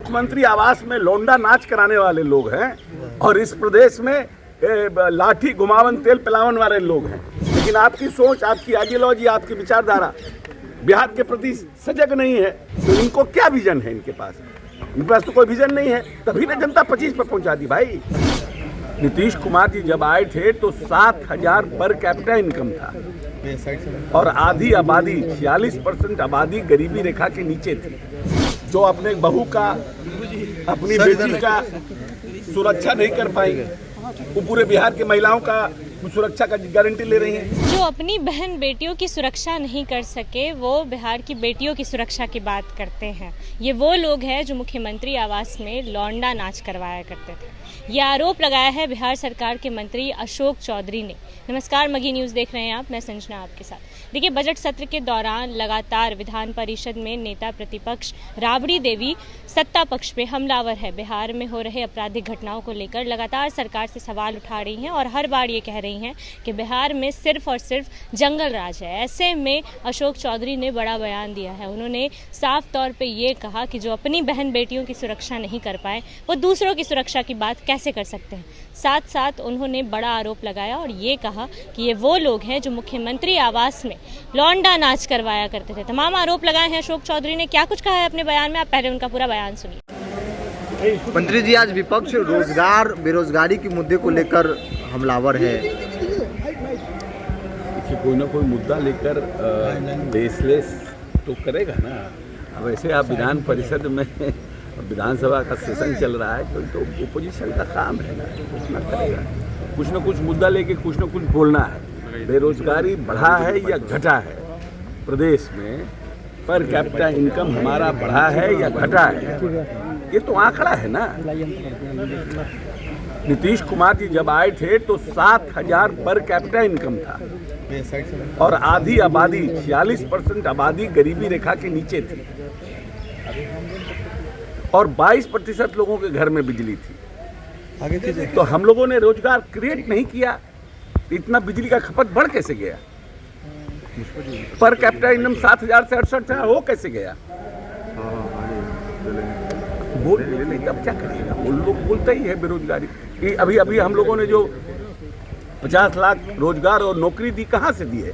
मुख्यमंत्री आवास में लौंडा नाच कराने वाले लोग हैं और इस प्रदेश में लाठी घुमावन तेल पिलावन वाले लोग हैं। लेकिन आपकी सोच, आपकी आइडियोलॉजी, आपकी विचारधारा बिहार के प्रति सजग नहीं है। तो इनको क्या विजन है? इनके पास तो कोई विजन नहीं है, तभी ना जनता 25 पर पहुंचा दी भाई। नीतीश कुमार जी जब आए थे तो 7,000 पर कैपिटा इनकम था और आधी आबादी 46% आबादी गरीबी रेखा के नीचे थी, जो अपने बहू का, अपनी बेटी का सुरक्षा नहीं कर पाई। वो पूरे बिहार के महिलाओं का सुरक्षा का गारंटी ले रही हैं। जो अपनी बहन बेटियों की सुरक्षा नहीं कर सके वो बिहार की बेटियों की सुरक्षा की बात करते हैं। ये वो लोग हैं जो मुख्यमंत्री आवास में लौंडा नाच करवाया करते थे। ये आरोप लगाया है बिहार सरकार के मंत्री अशोक चौधरी ने। नमस्कार, मगी न्यूज़ देख रहे हैं आप, मैं संजना आपके साथ। देखिए, बजट सत्र के दौरान लगातार विधान परिषद में नेता प्रतिपक्ष राबड़ी देवी सत्ता पक्ष पे हमलावर है। बिहार में हो रहे आपराधिक घटनाओं को लेकर लगातार सरकार से सवाल उठा रही हैं और हर बार ये कह रही हैं कि बिहार में सिर्फ और सिर्फ जंगल राज है। ऐसे में अशोक चौधरी ने बड़ा बयान दिया है। उन्होंने साफ तौर पे ये कहा कि जो अपनी बहन बेटियों की सुरक्षा नहीं कर पाए वो दूसरों की सुरक्षा की बात कैसे कर सकते हैं। साथ साथ उन्होंने बड़ा आरोप लगाया और ये कहा कि ये वो लोग हैं जो मुख्यमंत्री आवास में लौंडा नाच करवाया करते थे। तमाम आरोप लगाए हैं अशोक चौधरी ने। क्या कुछ कहा है अपने बयान में, आप पहले उनका पूरा बयान सुनिए। मंत्री जी, आज विपक्ष रोजगार बेरोजगारी के मुद्दे को लेकर हमलावर है। देखिए, कोई ना कोई मुद्दा लेकर बेसलेस तो करेगा ना। अब ऐसे आप विधान परिषद में, विधानसभा का सेशन चल रहा है तो ओपोजिशन का काम है ना, कुछ ना करेगा। कुछ ना कुछ मुद्दा लेके कुछ ना कुछ बोलना है। बेरोजगारी बढ़ा है या घटा है प्रदेश में, पर कैपिटा इनकम हमारा बढ़ा है या घटा है, ये तो आंकड़ा है ना। नीतीश कुमार जी जब आए थे तो 7,000 पर कैपिटा इनकम था और आधी आबादी 46% आबादी गरीबी रेखा के नीचे थी और 22% लोगों के घर में बिजली थी। तो हम लोगों ने रोजगार क्रिएट नहीं किया, इतना बिजली का खपत बढ़ कैसे गया? पर कैपिटा इनकम 7,000 से 68 है, वो कैसे गया? बोल नहीं, तब क्या करिएगा? वो लोग बोलते ही है बेरोजगारी कि अभी हम लोगों ने जो 50 लाख रोजगार और नौकरी दी, कहाँ से दी है?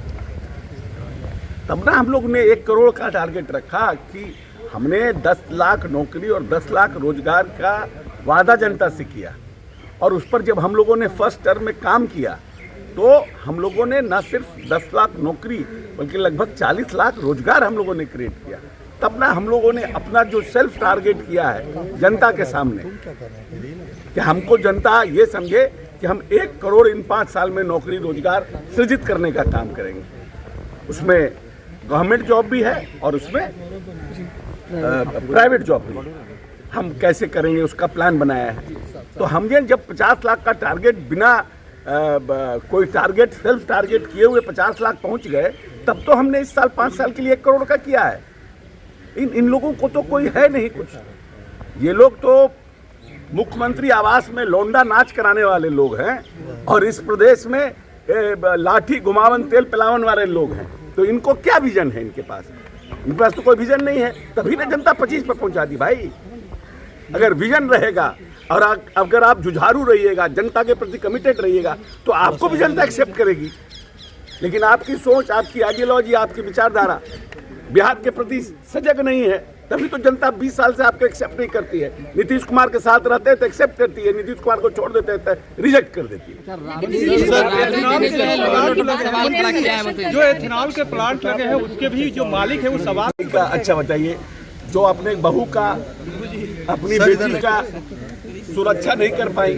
तब ना हम लोग ने 1 करोड़ का टारगेट रखा कि हमने 10 लाख नौकरी और 10 लाख रोजगार का वादा जनता से किया और उस पर जब हम लोगों ने फर्स्ट टर्म में काम किया तो हम लोगों ने न सिर्फ 10 लाख नौकरी बल्कि लगभग 40 लाख रोजगार हम लोगों ने क्रिएट किया। तब ना हम लोगों ने अपना जो सेल्फ टारगेट किया है जनता के सामने कि हमको जनता ये समझे कि हम 1 करोड़ इन 5 साल में नौकरी रोजगार सृजित करने का काम करेंगे। उसमें गवर्नमेंट जॉब भी है और उसमें प्राइवेट जॉब भी। हम कैसे करेंगे उसका प्लान बनाया है। तो हमने जब 50 लाख का टारगेट बिना कोई टारगेट, सेल्फ टारगेट किए हुए 50 लाख पहुंच गए, तब तो हमने इस साल 5 साल के लिए 1 करोड़ का किया है। इन लोगों को तो कोई है नहीं कुछ। ये लोग तो मुख्यमंत्री आवास में लौंडा नाच कराने वाले लोग हैं और इस प्रदेश में लाठी घुमावन तेल पिलावन वाले लोग हैं। तो इनको क्या विजन है? इनके पास तो कोई विजन नहीं है, तभी ना जनता 25 पर पहुंचा दी भाई। अगर विजन रहेगा और अगर आप जुझारू रहिएगा, जनता के प्रति कमिटेड रहिएगा, तो आपको भी जनता एक्सेप्ट करेगी। लेकिन आपकी सोच, आपकी आइडियोलॉजी, आपकी विचारधारा बिहार के प्रति सजग नहीं है, तभी तो जनता 20 साल से आपको एक्सेप्ट नहीं करती है। नीतीश कुमार के साथ रहते हैं तो एक्सेप्ट करती है, नीतीश कुमार को छोड़ देते हैं तो रिजेक्ट कर देती है। जो एथेनॉल के प्लांट लगे हैं उसके भी जो मालिक है वो सवाल। अच्छा बताइए, जो अपने बहू का, अपनी बेटी का सुरक्षा नहीं कर पाई,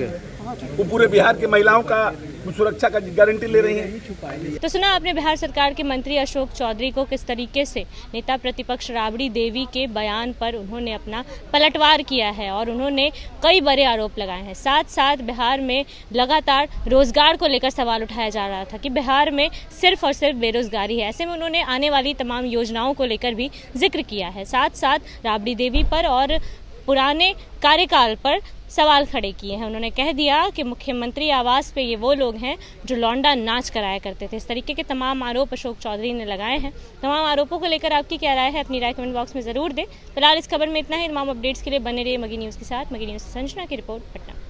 वो पूरे बिहार की महिलाओं का सुरक्षा का गारंटी ले रही हैं। तो सुना आपने बिहार सरकार के मंत्री अशोक चौधरी को किस तरीके से नेता प्रतिपक्ष राबड़ी देवी के बयान पर उन्होंने अपना पलटवार किया है और उन्होंने कई बड़े आरोप लगाए हैं। साथ साथ बिहार में लगातार रोजगार को लेकर सवाल उठाया जा रहा था कि बिहार में सिर्फ और सिर्फ बेरोजगारी है। ऐसे में उन्होंने आने वाली तमाम योजनाओं को लेकर भी जिक्र किया है। साथ साथ राबड़ी देवी पर और पुराने कार्यकाल पर सवाल खड़े किए हैं। उन्होंने कह दिया कि मुख्यमंत्री आवास पे ये वो लोग हैं जो लौंडा नाच कराया करते थे। इस तरीके के तमाम आरोप अशोक चौधरी ने लगाए हैं। तमाम आरोपों को लेकर आपकी क्या राय है, अपनी राय कमेंट बॉक्स में जरूर दें। फिलहाल इस खबर में इतना ही। तमाम अपडेट्स के लिए बने रहिए मगी न्यूज़ के साथ। मगी न्यूज़ से संजना की रिपोर्ट, पटना।